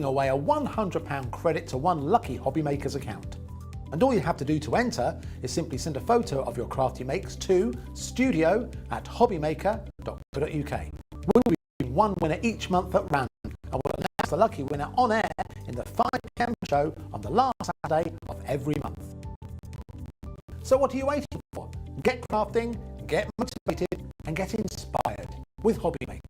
away a £100 credit to one lucky HobbyMaker's account. And all you have to do to enter is simply send a photo of your craft you makes to studio@hobbymaker.co.uk. We'll be giving one winner each month at random, and we'll announce the lucky winner on air in the 5 PM show on the last Saturday of every month. So what are you waiting for? Get crafting, get motivated, and get inspired with HobbyMaker.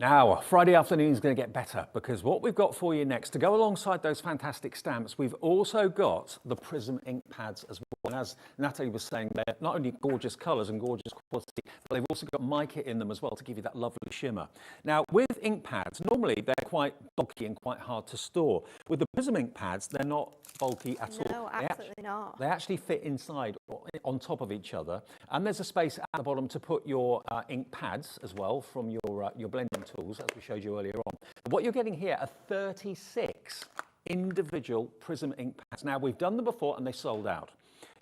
Now, Friday afternoon is going to get better because what we've got for you next, to go alongside those fantastic stamps, we've also got the Prism ink pads as well. And as Natalie was saying, they're not only gorgeous colours and gorgeous quality, but they've also got mica in them as well to give you that lovely shimmer. Now, with ink pads, normally they're quite bulky and quite hard to store. With the Prism ink pads, they're not bulky at all. No, absolutely not. They actually fit inside on top of each other, and there's a space at the bottom to put your ink pads as well from your blending tools, as we showed you earlier on. What you're getting here are 36 individual Prism ink pads. Now, we've done them before and they sold out.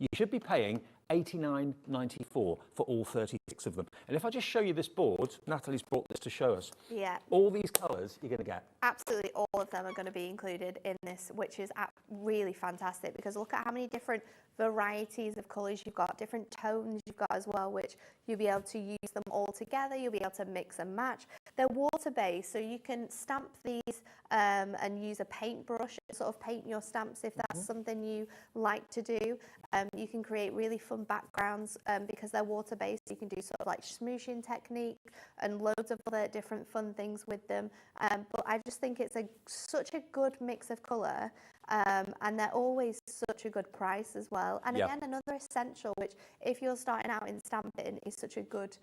You should be paying $89.94 for all 36 of them. And if I just show you this board, Natalie's brought this to show us. Yeah. All these colours you're going to get. Absolutely all of them are going to be included in this, which is really fantastic, because look at how many different varieties of colours you've got, different tones you've got as well, which you'll be able to use them all together. You'll be able to mix and match. They're water-based, so you can stamp these and use a paintbrush and sort of paint your stamps if that's something you like to do. You can create really fun backgrounds because they're water-based. You can do sort of like smooshing technique and loads of other different fun things with them. But I just think it's such a good mix of colour. And they're always such a good price as well. And again, another essential, which if you're starting out in stamping, is such a good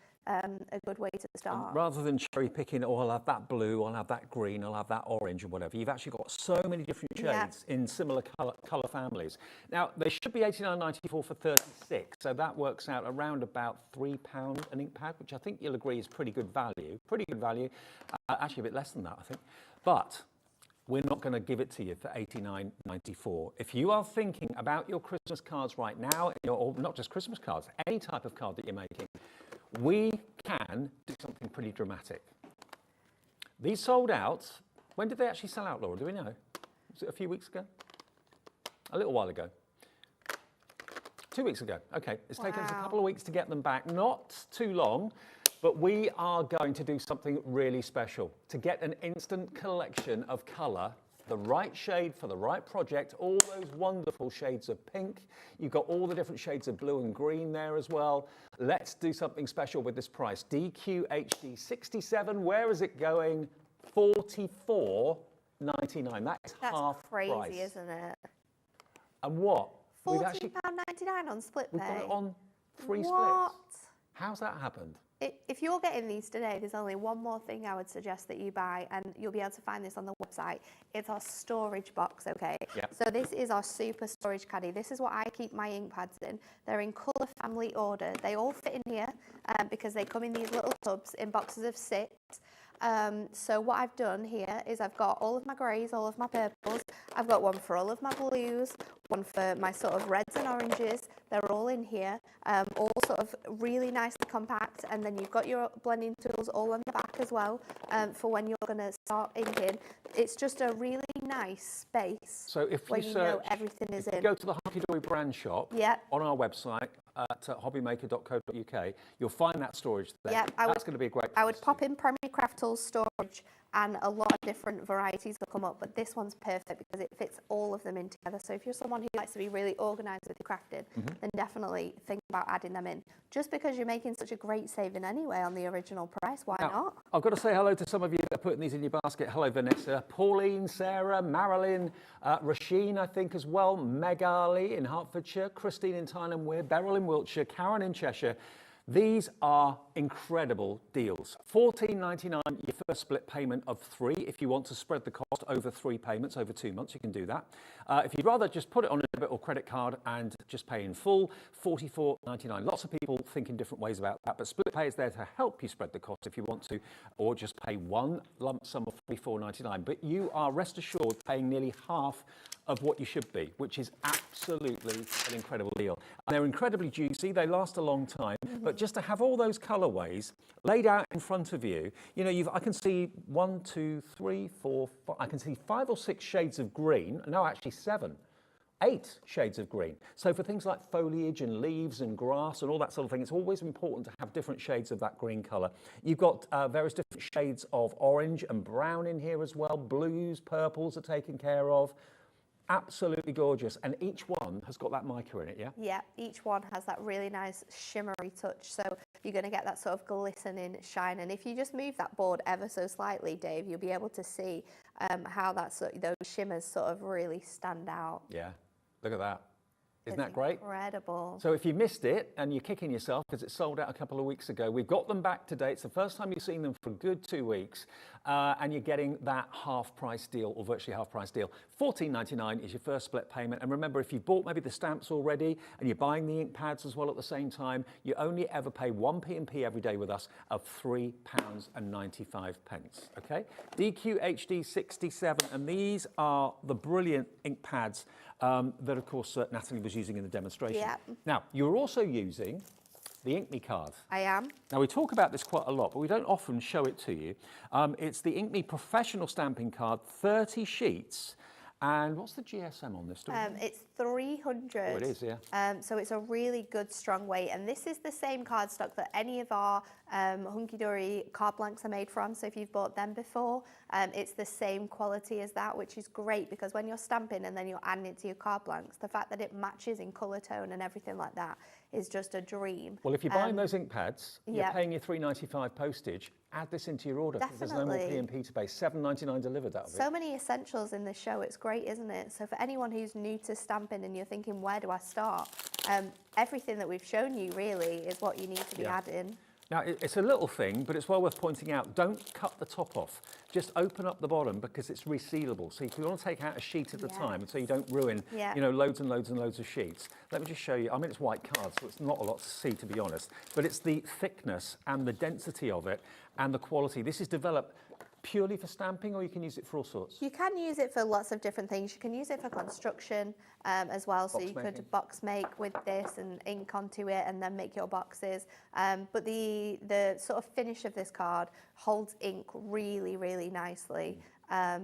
way to start. Rather than cherry picking, oh, I'll have that blue, I'll have that green, I'll have that orange or whatever, you've actually got so many different shades in similar colour families. Now, they should be $89.94 for 36, so that works out around about £3 an ink pad, which I think you'll agree is pretty good value. Actually a bit less than that, I think. But we're not going to give it to you for $89.94. If you are thinking about your Christmas cards right now, or not just Christmas cards, any type of card that you're making, we can do something pretty dramatic. These sold out. When did they actually sell out, Laura? Do we know? Was it a few weeks ago? A little while ago. 2 weeks ago. Okay, it's taken us a couple of weeks to get them back. Not too long. But we are going to do something really special to get an instant collection of colour, the right shade for the right project, all those wonderful shades of pink. You've got all the different shades of blue and green there as well. Let's do something special with this price. DQHD 67, where is it going? $44.99. That's half crazy, price. Isn't it? And what? £14.99 on split pay. We've got it on 3 What? splits. How's that happened? If you're getting these today, there's only one more thing I would suggest that you buy, and you'll be able to find this on the website. It's our storage box, okay? Yep. So this is our super storage caddy. This is what I keep my ink pads in. They're in colour family order. They all fit in here because they come in these little tubs in boxes of 6. So what I've done here is I've got all of my greys, all of my purples. I've got one for all of my blues, one for my sort of reds and oranges. They're all in here, all sort of really nicely compact. And then you've got your blending tools all on the back as well for when you're going to start inking. It's just a really nice space. So if where we you search, know everything is in. go to the Hunky Dory brand shop on our website at hobbymaker.co.uk, you'll find that storage there. Yeah, that's going to be a great. I would pop in Primary Craft Tools storage, and a lot of different varieties will come up, but this one's perfect because it fits all of them in together. So if you're someone who likes to be really organised with your crafting, then definitely think about adding them in. Just because you're making such a great saving anyway on the original price, why not? I've got to say hello to some of you that are putting these in your basket. Hello, Vanessa, Pauline, Sarah, Marilyn, Rasheen, I think as well, Meg Ali in Hertfordshire, Christine in Thailand, Beryl in Wiltshire, Karen in Cheshire, These are incredible deals. $14.99, your first split payment of 3. If you want to spread the cost over 3 payments over 2 months, you can do that. If you'd rather just put it on a debit or credit card and just pay in full, $44.99. Lots of people think in different ways about that, but Split Pay is there to help you spread the cost if you want to, or just pay one lump sum of $44.99. But you are, rest assured, paying nearly half of what you should be, which is absolutely an incredible deal. And they're incredibly juicy, they last a long time, but just to have all those colorways laid out in front of you, you know, I can see 1, 2, 3, 4, 5, I can see 5 or 6 shades of green, no, actually 7. 8 shades of green. So for things like foliage and leaves and grass and all that sort of thing, it's always important to have different shades of that green color. You've got various different shades of orange and brown in here as well. Blues, purples are taken care of. Absolutely gorgeous, and each one has got that mica in it, yeah? Yeah, each one has that really nice shimmery touch, so you're going to get that sort of glistening shine, and if you just move that board ever so slightly, Dave, you'll be able to see how those shimmers sort of really stand out. Yeah, look at that. Isn't that great? Incredible. So if you missed it and you're kicking yourself because it sold out a couple of weeks ago, we've got them back today. It's the first time you've seen them for a good 2 weeks, and you're getting that half price deal, or virtually half price deal. $14.99 is your first split payment. And remember, if you've bought maybe the stamps already and you're buying the ink pads as well at the same time, you only ever pay 1 P&P every day with us of £3.95. Okay? DQHD 67, and these are the brilliant ink pads that, of course, Natalie was using in the demonstration. Yeah. Now, you're also using the Ink Me card. I am. Now, we talk about this quite a lot, but we don't often show it to you. It's the Ink Me Professional Stamping Card, 30 sheets. And what's the GSM on this? It's 300. Oh, it is, yeah. So it's a really good, strong weight. And this is the same cardstock that any of our hunky-dory card blanks are made from. So if you've bought them before, it's the same quality as that, which is great because when you're stamping and then you're adding it to your card blanks, the fact that it matches in colour tone and everything like that is just a dream. Well, if you're buying those ink pads, you're paying your $3.95 postage, add this into your order. Because there's no more P&P to pay. $7.99 delivered, that'll be. So many essentials in this show. It's great, isn't it? So for anyone who's new to stamping and you're thinking, where do I start? Everything that we've shown you really is what you need to be adding. Now, it's a little thing, but it's well worth pointing out. Don't cut the top off. Just open up the bottom because it's resealable. So if you want to take out a sheet at a time, and so you don't ruin, you know, loads and loads and loads of sheets. Let me just show you. I mean, it's white card, so it's not a lot to see, to be honest. But it's the thickness and the density of it and the quality. This is developed purely for stamping, or you can use it for all sorts? You can use it for lots of different things. You can use it for construction as well. So you could box make with this and ink onto it and then make your boxes. But the sort of finish of this card holds ink really, really nicely.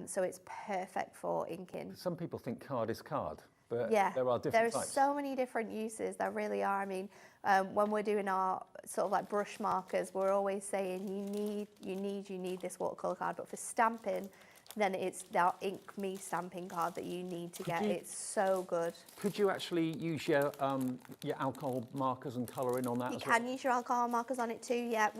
So it's perfect for inking. Some people think card is card. But there are different types. So many different uses, there really are. I mean, when we're doing our sort of like brush markers, we're always saying you need this watercolour card, but for stamping, then it's our Ink Me stamping card that you need to get. It's so good. Could you actually use your alcohol markers and colouring on that? You can use your alcohol markers on it too. Yeah,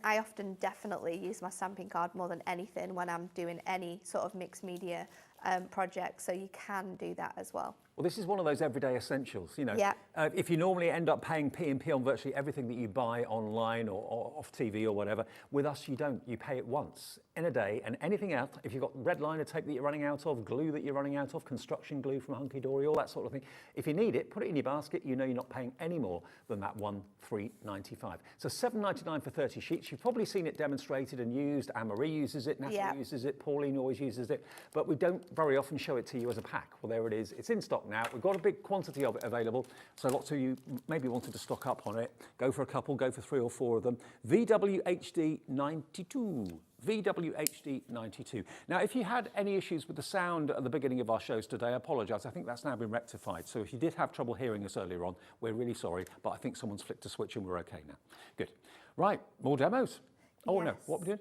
I often definitely use my stamping card more than anything when I'm doing any sort of mixed media project, so you can do that as well. Well, this is one of those everyday essentials, you know. If you normally end up paying P&P on virtually everything that you buy online or off TV or whatever, with us you don't. You pay it once in a day, and anything else, if you've got red liner tape that you're running out of, glue that you're running out of, construction glue from Hunky Dory, all that sort of thing, if you need it, put it in your basket. You know you're not paying any more than that $3.95. So $7.99 for 30 sheets. You've probably seen it demonstrated and used. Anne-Marie uses it, Natalie uses it, Pauline always uses it, but we don't very often show it to you as a pack. Well, there it is. It's in stock now. We've got a big quantity of it available, so lots of you maybe wanted to stock up on it. Go for a couple, go for 3 or 4 of them. VWHD 92. VWHD 92. Now, if you had any issues with the sound at the beginning of our shows today, I apologise. I think that's now been rectified. So if you did have trouble hearing us earlier on, we're really sorry, but I think someone's flicked a switch and we're okay now. Good. Right, more demos. Oh, no, what are we doing?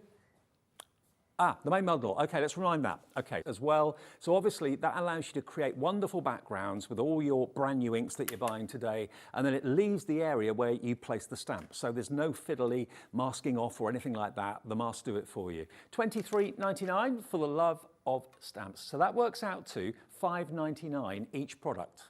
The main model. Okay, let's rewind that. Okay, as well. So obviously that allows you to create wonderful backgrounds with all your brand new inks that you're buying today, and then it leaves the area where you place the stamp. So there's no fiddly masking off or anything like that. The masks do it for you. $23.99 for the love of stamps. So that works out to $5.99 each product.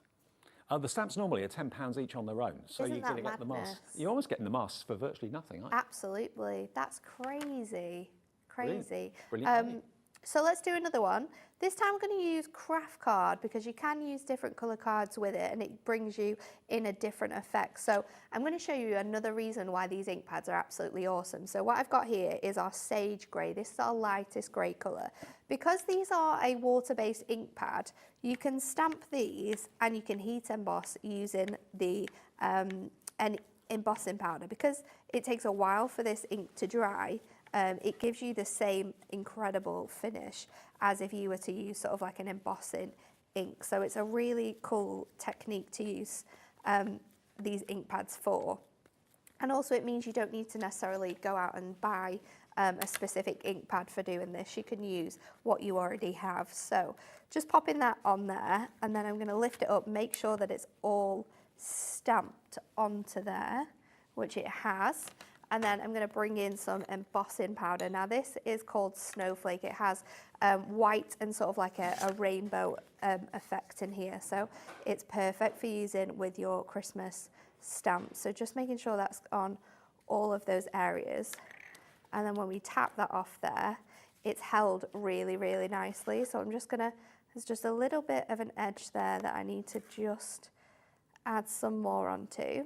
The stamps normally are £10 each on their own, so Isn't you're going to that get the madness? masks. You're almost getting the masks for virtually nothing, aren't you? Absolutely. That's crazy. Crazy. Brilliant idea. So let's do another one. This time I'm going to use craft card because you can use different colour cards with it and it brings you in a different effect. So I'm going to show you another reason why these ink pads are absolutely awesome. So what I've got here is our sage grey. This is our lightest grey colour. Because these are a water-based ink pad, you can stamp these and you can heat emboss using the embossing powder. Because it takes a while for this ink to dry, it gives you the same incredible finish as if you were to use sort of like an embossing ink. So it's a really cool technique to use these ink pads for. And also it means you don't need to necessarily go out and buy a specific ink pad for doing this. You can use what you already have. So just popping that on there, and then I'm going to lift it up, make sure that it's all stamped onto there, which it has. And then I'm going to bring in some embossing powder. Now this is called Snowflake. It has white and sort of like a rainbow effect in here. So it's perfect for using with your Christmas stamps. So just making sure that's on all of those areas. And then when we tap that off there, it's held really, really nicely. So I'm just going to, there's just a little bit of an edge there that I need to just add some more onto.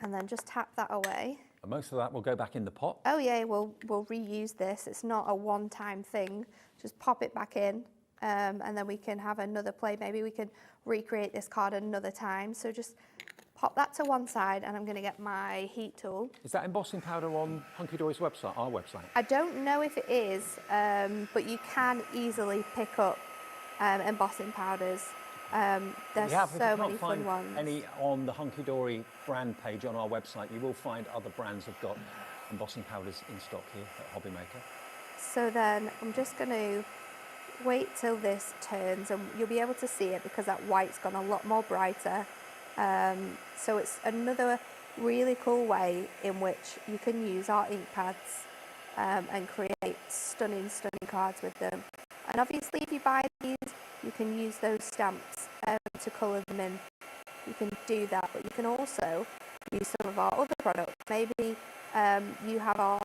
And then just tap that away. And most of that will go back in the pot. Oh yeah, we'll reuse this. It's not a one-time thing. Just pop it back in, and then we can have another play. Maybe we can recreate this card another time. So just pop that to one side, and I'm going to get my heat tool. Is that embossing powder on Hunky Dory's website, our website? I don't know if it is, but you can easily pick up embossing powders. There's so many fun ones. Any on the Hunky Dory brand page on our website, you will find other brands have got embossing powders in stock here at HobbyMaker. So then I'm just going to wait till this turns, and you'll be able to see it because that white's gone a lot more brighter. So it's another really cool way in which you can use our ink pads and create stunning cards with them. And obviously if you buy these, you can use those stamps to colour them in. You can do that, but you can also use some of our other products. Maybe you have our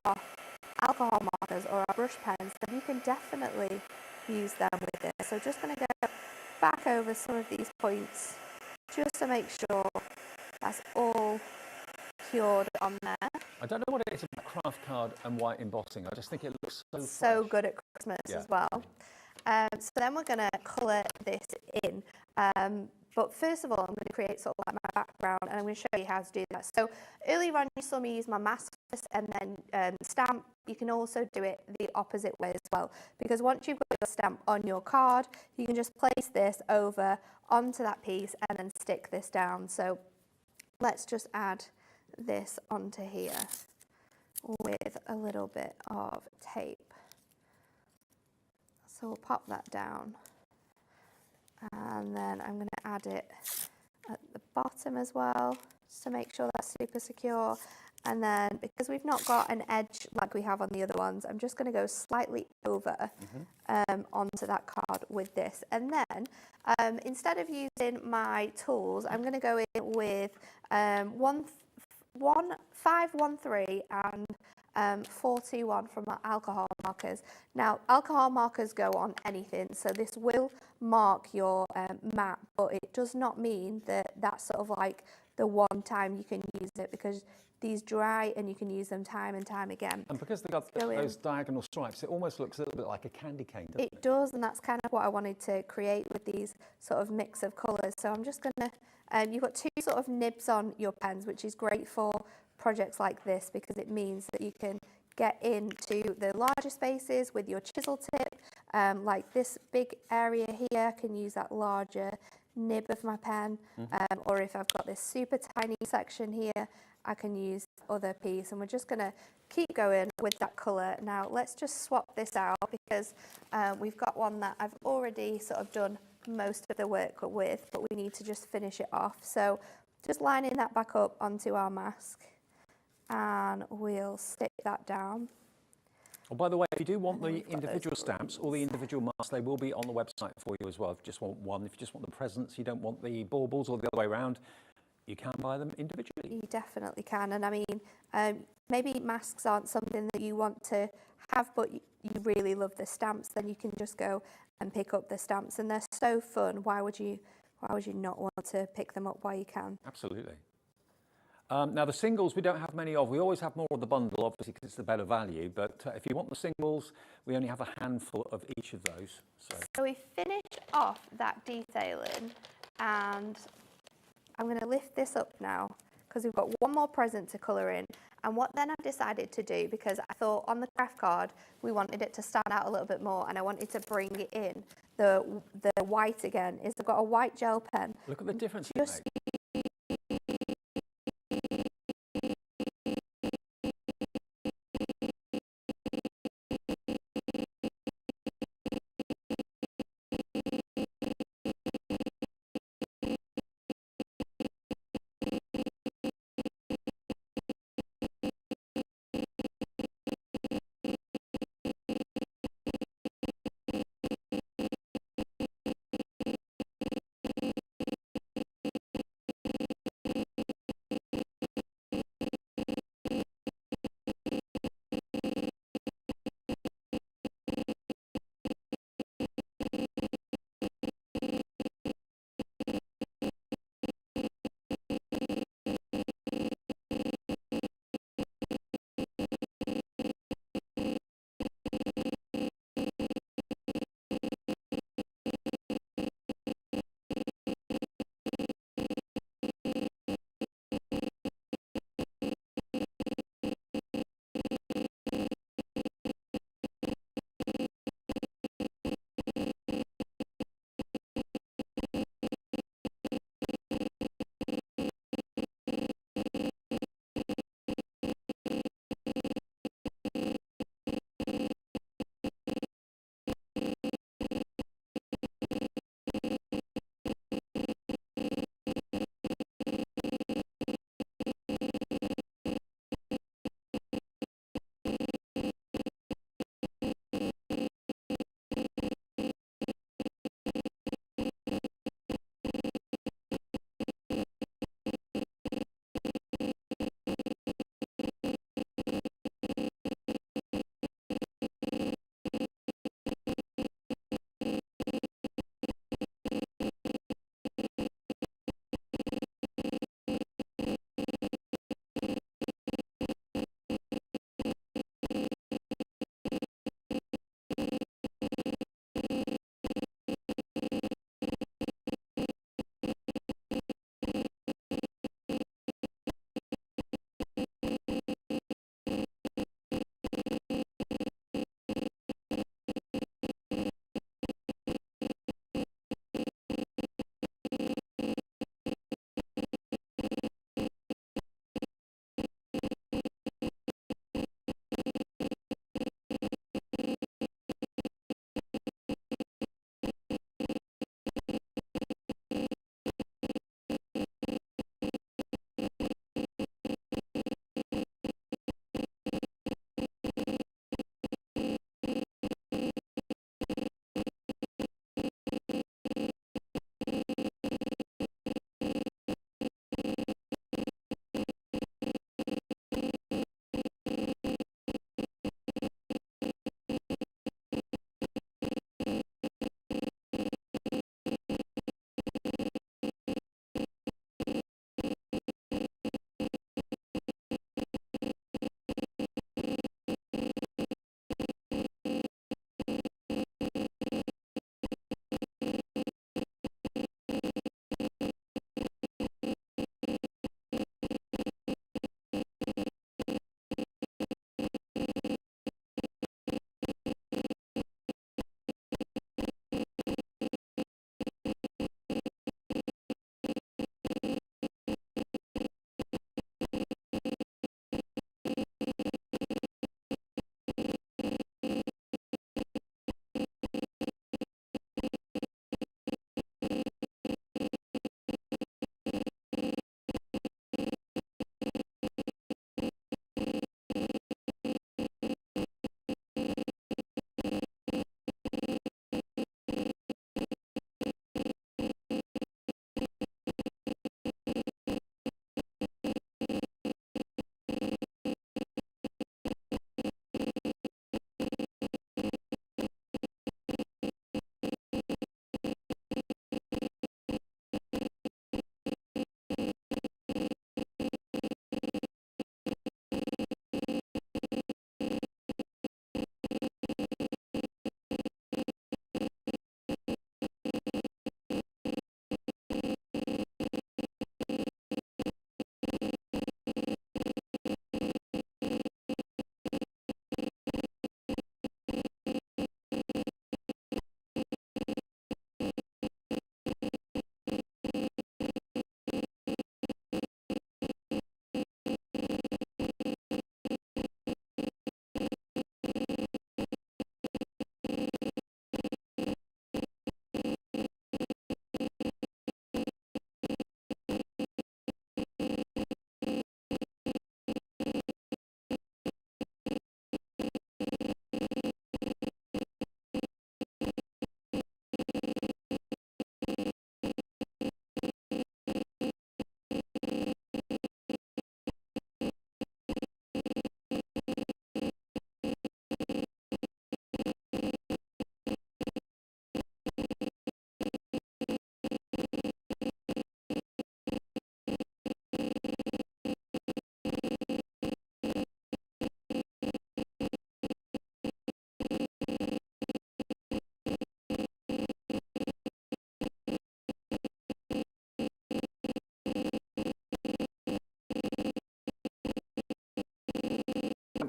alcohol markers or our brush pens, then you can definitely use them with this. So just going to go back over some of these points just to make sure that's all cured on there. I don't know what it is about craft card and white embossing. I just think it looks so good at Christmas as well. So then we're going to colour this in. But first of all, I'm going to create sort of like my background, and I'm going to show you how to do that. So earlier on, you saw me use my mask first and then stamp. You can also do it the opposite way as well, because once you've got your stamp on your card, you can just place this over onto that piece and then stick this down. So let's just add this onto here with a little bit of tape. So we'll pop that down, and then I'm going to add it at the bottom as well, just to make sure that's super secure. And then because we've not got an edge like we have on the other ones, I'm just going to go slightly over onto that card with this. And then instead of using my tools, I'm going to go in with 513 and 421 from our alcohol markers. Now, alcohol markers go on anything, so this will mark your map, but it does not mean that that's sort of like the one time you can use it, because these dry and you can use them time and time again. And because they've got those diagonal stripes, it almost looks a little bit like a candy cane, doesn't it? It does, and that's kind of what I wanted to create with these sort of mix of colours. So I'm just going to, you've got two sort of nibs on your pens, which is great for projects like this, because it means that you can get into the larger spaces with your chisel tip. Like this big area here, I can use that larger nib of my pen, or if I've got this super tiny section here, I can use the other piece. And we're just going to keep going with that colour. Now let's just swap this out, because we've got one that I've already sort of done most of the work with, but we need to just finish it off. So just lining that back up onto our mask, and we'll stick that down. Oh, by the way, if you do want And then the we've got those individual stamps or the individual masks, they will be on the website for you as well. If you just want one, if you just want the presents, you don't want the baubles or the other way around, you can buy them individually. You definitely can. And I mean, maybe masks aren't something that you want to have, but you really love the stamps, then you can just go and pick up the stamps, and they're so fun. Why would you not want to pick them up while you can? Absolutely. Now the singles we don't have many of. We always have more of the bundle, obviously, because it's the better value. But if you want the singles, we only have a handful of each of those. So we finish off that detailing, and I'm going to lift this up now because we've got one more present to colour in. And what then I've decided to do, because I thought on the craft card we wanted it to stand out a little bit more, and I wanted to bring it in the white again, is I've got a white gel pen. Look at the difference. Just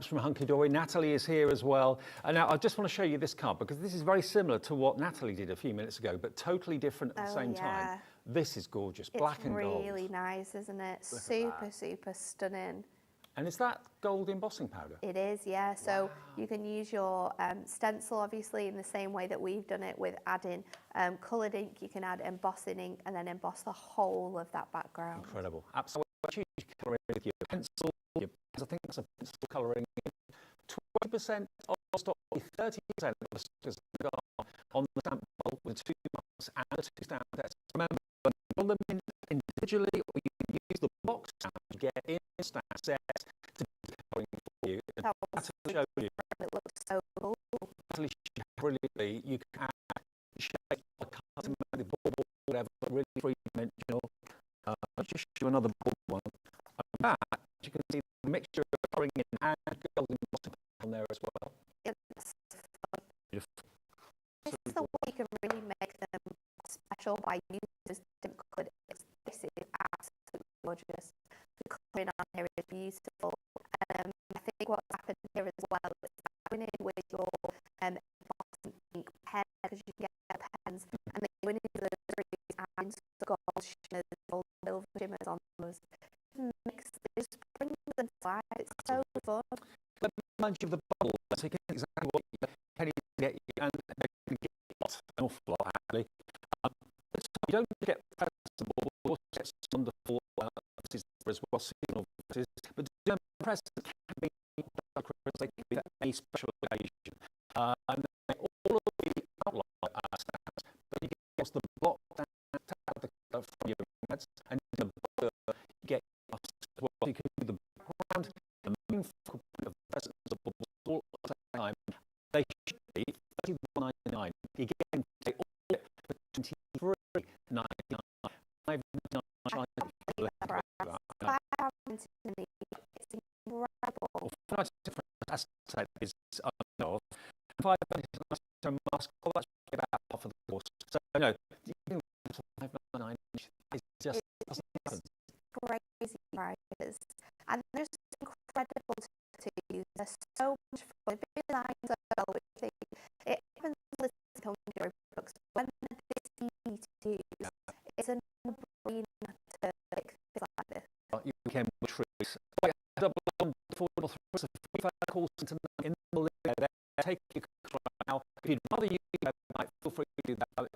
stamps from Hunky Dory. Natalie is here as well. And now I just want to show you this card because this is very similar to what Natalie did a few minutes ago, but totally different at the same time. This is gorgeous, black and gold. It's really nice, isn't it? Super, super stunning. And is that gold embossing powder? It is, yeah. So you can use your stencil, obviously, in the same way that we've done it with adding coloured ink. You can add embossing ink and then emboss the whole of that background. Incredible. Absolutely. Choose colouring with your pencil, your pens, I think that's a pencil colouring. 20% of stock, 30% of the stock is on the stamp bulk with 2 marks and the 2 stamp sets. Remember, you can them in individually, or you can use the box stamp to get in stamp sets to be colouring for you. That's to show you. It looks so cool. Brilliantly, you can add shape, custom, whatever, really three-dimensional. I'll just show you another board one. And that, you can see the mixture of colouring in and gold embossing on there as well. It's Beautiful. This is the way you can really make them special by using this different coloured. This is absolutely gorgeous. The colouring on here is beautiful. I think what's happened here as well is going in with your embossing ink pen, because you can get pens, and then going into the trees and gold shimmers, gold silver shimmers on those. Just brings them to life. It's so fun. Let me remind you of the bubble, so you can see exactly what you're heading to get you, and they're going to get an awful lot, actually. So you don't get presents, but also get some wonderful pieces as well, seasonal pieces, but presents can be they can be any special occasion. And then all of the outline stamps, but you get the block down the colour from your ads, and the border you get as well. You can do the background, the main focal point of the presents, the bubbles, all at the same time. They should be $31.99. You get them all for $23.99. It's incredible. As I said, is unknown. $5 mask, well, that's about half of the course. So, you know, $5.99 is just doesn't happen. Crazy prices, and they're just incredible to use. They're so much fun. It lines up well with things. It even lists on your books when they're easy to use. It's a no-brainer to make things like this. You became trees. Double affordable threats of free calls in the link there. Take your right now. If you'd rather use it, feel free to do that.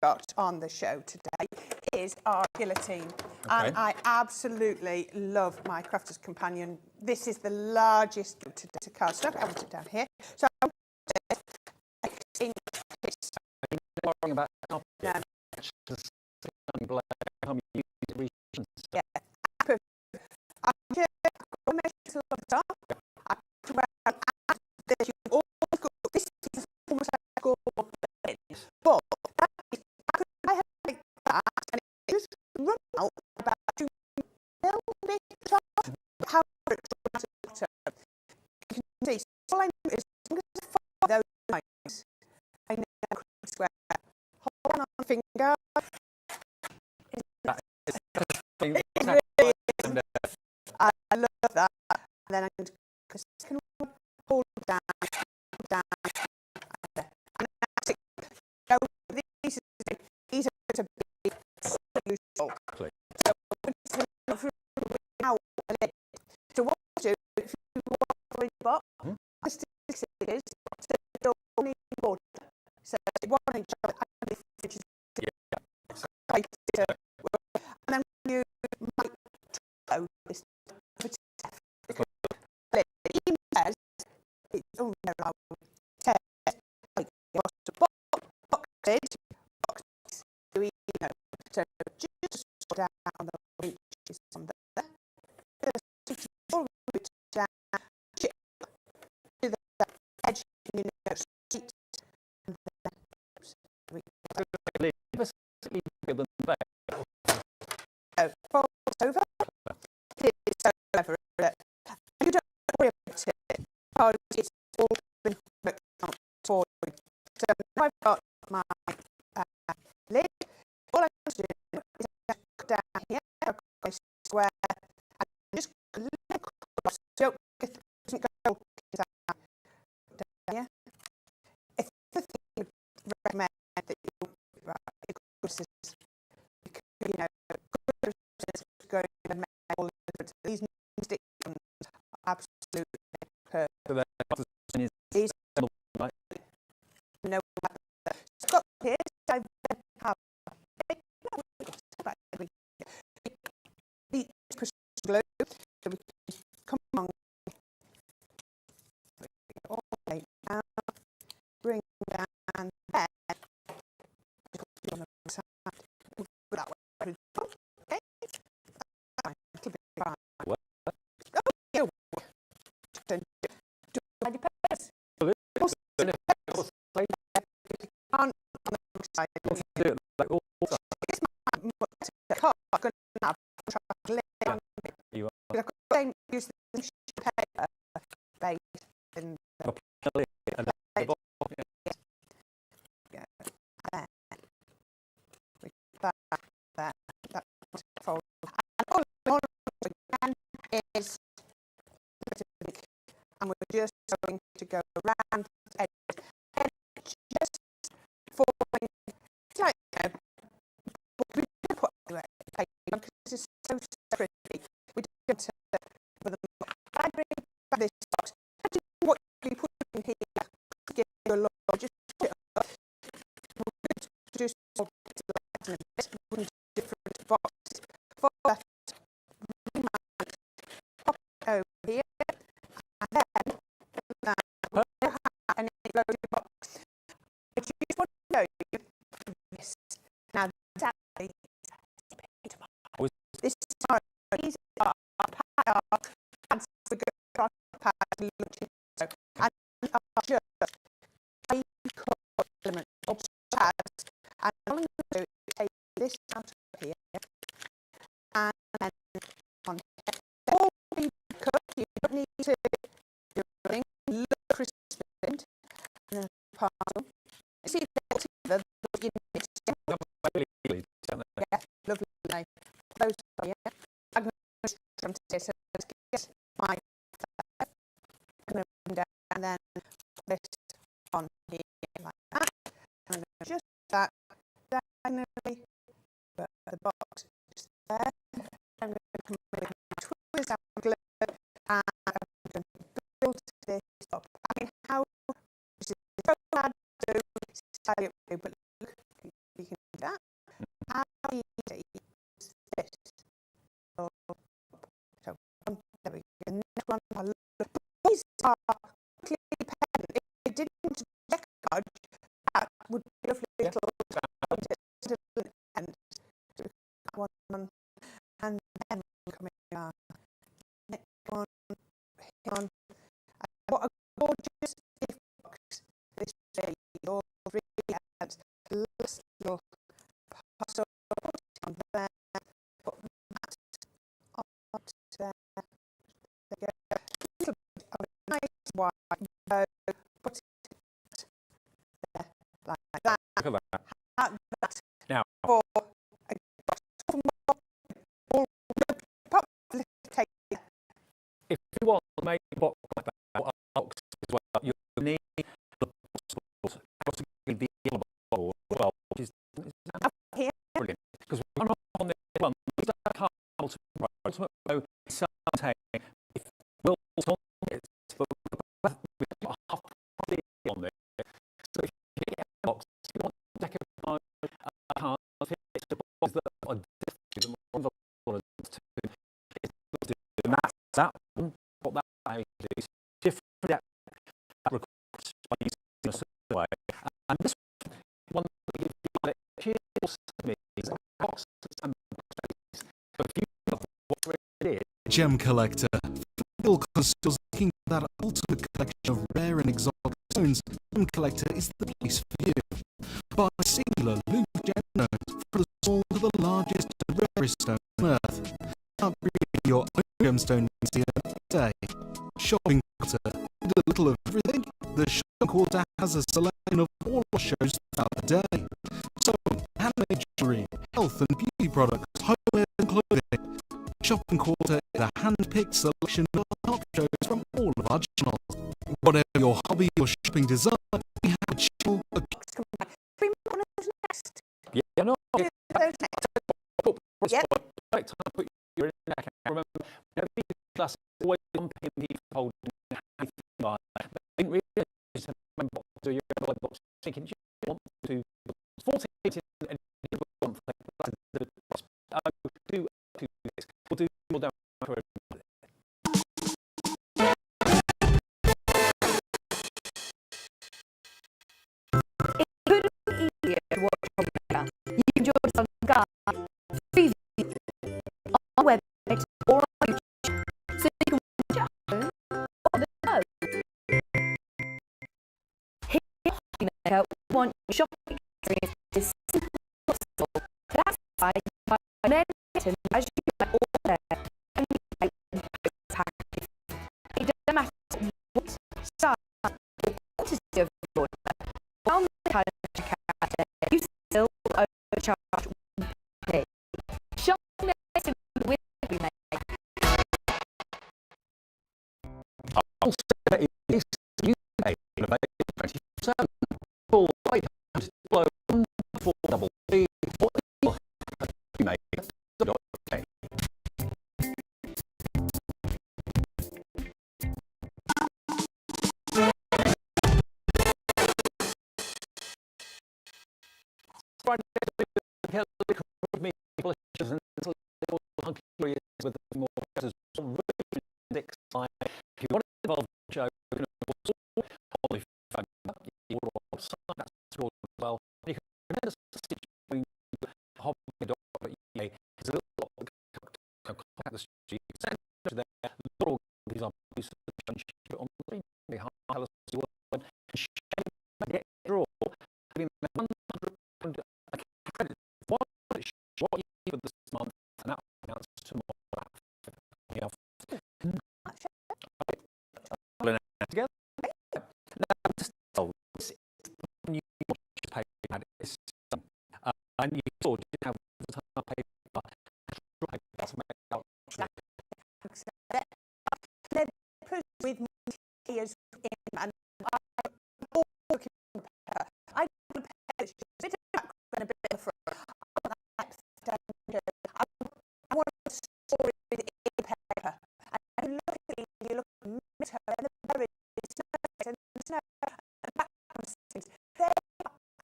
got on the show today is our Guillotine. Okay. And I absolutely love my Crafter's Companion. This is the largest to cardstock. I want it down here. So I'm going to Worrying about no. yeah. I'm just going to make it a little top. I put around this. You've always got this is almost like a scoreboard, but I have like that, and it just run out about 2 millimeters top. How it's you can see. So all I know is as long as I follow those lines, I know square. Hold on a finger. I love that. And then I'm going to hold down, and that's it. So these are to be useful. So now, so what to do if you want to read the box? Just it is. So you don't need water. So 1 inch which is and then you might throw this. It says it's all no says like boxes, you know. So just down on the inches on there. Just all down to the edge, you know, straight, and then folds over. It's over it. You don't worry about it because it's all been worked out for you. So I've got my lid. All I have to do is cut down here, I've got a square, and just let it cross. Don't get it doesn't go down here. It's the thing I would recommend that you know, going and make all these stick ones are absolutely perfect. These no got here. I have the glue, so we can come on all the way down, bring down there. On the side, that way. Okay. Use the paper base in the fold. And all again is and we're just going to go around the edge and just forming like we don't put paper because it's so pretty. We don't with a I bring back this box. What you put in here to give you a look, just put it up. We're going to do different boxes. For that, pop it over here, and then and it goes in the box. But you just want to know this. Now, exactly, this is our these are pads for good pads and just element of pads. And all I'm going to do is take this out of here and then on here. All be cut, you don't need to do anything. Look crispy and then parcel. See the you need yeah, lovely. Those are yeah. I'm going to try to say so let's get my I'm going to bring down and then this on here like that. I'm going to just that diagonally, but the box is there. I'm going to come with my twist out glue and I'm going to build this up. I mean, how this is so bad to style it, but look, you can are completely independent. If they didn't want to decoupage, that would be a lovely little and one on and then coming down. Next one, here on. What a gorgeous gift box this day. All three hands. Last little parcel on there. Put that on there. There you go. A little bit of a nice white bow. Put it there like that. Look at that. That Now, for a all pop little cake. if you want to make a box like that, or a box as well, you need the bottles, possibly the yellow bottle as well, which is Here. brilliant. Because we're not on this one, we don't have ultimate row. Ultimate row is something, if we'll on it, but we've got half the on there. So if you get a box, you want to decorate a card, it's the box that are different, one of the and that's that one. What that I do is different depth that requires by using a certain way. And this one that gives you the is boxes and boxes. So if you know what it is, Gem collector. Feel connoisseurs looking for that ultimate collection of rare and exotic stones, Gem collector is the place for you. Buy singular loose gemstones from the small to the largest and rarest stone on earth. Upgrade your own gemstone museum today. Shopping quarter. With a little of everything, the shopping quarter has a selection of all our shows throughout the day. So, handmade jewellery, health and beauty products, homeware and clothing. Shopping quarter is a hand-picked selection of top shows from all of our channels. Whatever your hobby or shopping desire, we have a channel, a Three more next. yeah, no, Those next. Yep. Right time to put your in there. I can't remember. Never be class. Always one pin he folded in anything like that. I didn't really just remember what to do your other box. Thinking, do you want to 14 and you want to do this. We'll do more down for It couldn't be easier to watch HobbyMaker. You can join us on Skype, Freeview, on our website, or on YouTube, so you can watch at home or the go. Here at HobbyMaker, we want your shopping experience as simple as possible. That's why you buy many items as you like all there, and you make them package. It doesn't matter what size or quantity of your order. On the calendar character, you still overcharge one pay. Shopping next with HobbyMaker. I'll say that it is UK available 27. Full 800 below 1433 or HobbyMaker.co.uk. Friday, with me, publishers and little hunky areas with more letters. If you want to involve the show, you can also only phone up your website. That's all as well. You can remember the situation hobby.uk. There's a little contact the studio. You can send it to there. Little these are on the screen. They tell us you want and share get draw. Giving them £100 credit. What you for this month, and that counts tomorrow. Yeah. Together. Now, just when you watch paper, it's and you saw just how the time paper that's made out. They're put with tears in, and I'm all looking at the paper. I want a paper that's just a bit of background and a bit of front. I want that standard. I want a story in paper. And you look at it, you look at Mito and the berries, and the snow, and background things. They're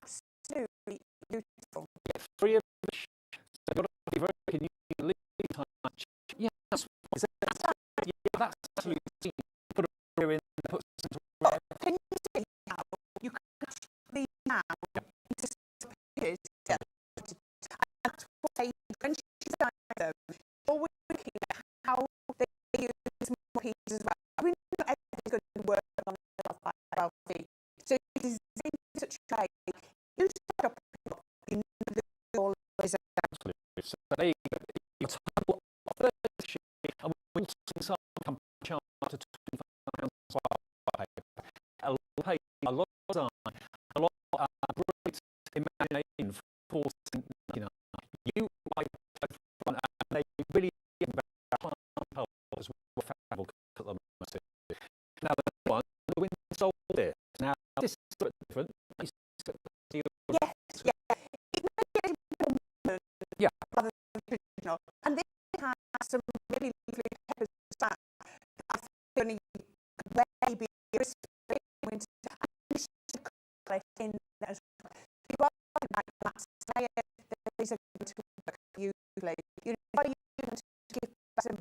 absolutely beautiful. Get free of the so you've got to be very can you leave time. Yeah, that's yeah, that's absolutely put a in, put how they use more pieces as well. We know everything's going to work on the 12x12 so it is in such a way you start up in the all is Absolutely. So there you go. Your total of 30 sheet, and when some company charge up to £25 for paper, a lot of paper, a lot of design, a lot of great imagination for you know, you like and they really get very as well fabric at the moment. Now the one, the wind sold this. Now this is a bit different. yes, yeah. It may be a little bit Yeah. rather than traditional. And this has some really lovely peppers that I think are going to maybe crispy winter and chocolate in there as well. If you are like that slayer, these are going to work beautifully. You know, you can give some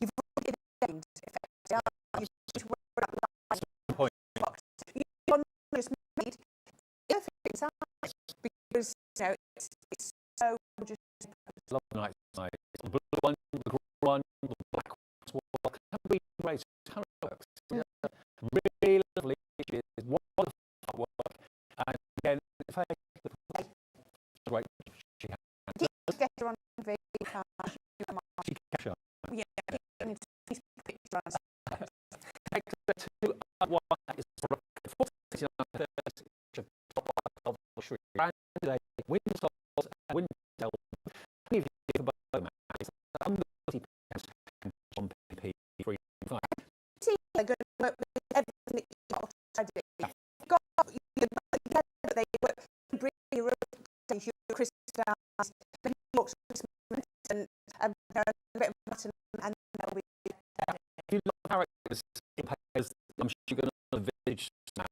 you've already gained effectively. You just work out like Point. you don't just need perfect size because you know it's so just Love night side. The blue one, the green one, the black one. Can be great. How it works. Yeah. Really lovely. It's wonderful work. And again, if I great. She get her on the she cash on. yeah, these pictures. Extra two one is for 49.30 of the shriek. Brand today, wind soles and wind tail. Any of you for both it's under £30 and on PP free. See, they're going to work with everything that you've got already. You've got but they work bring your crystals, then you and a bit of button, and that'll be If you love characters, I'm sure you're going to love village now.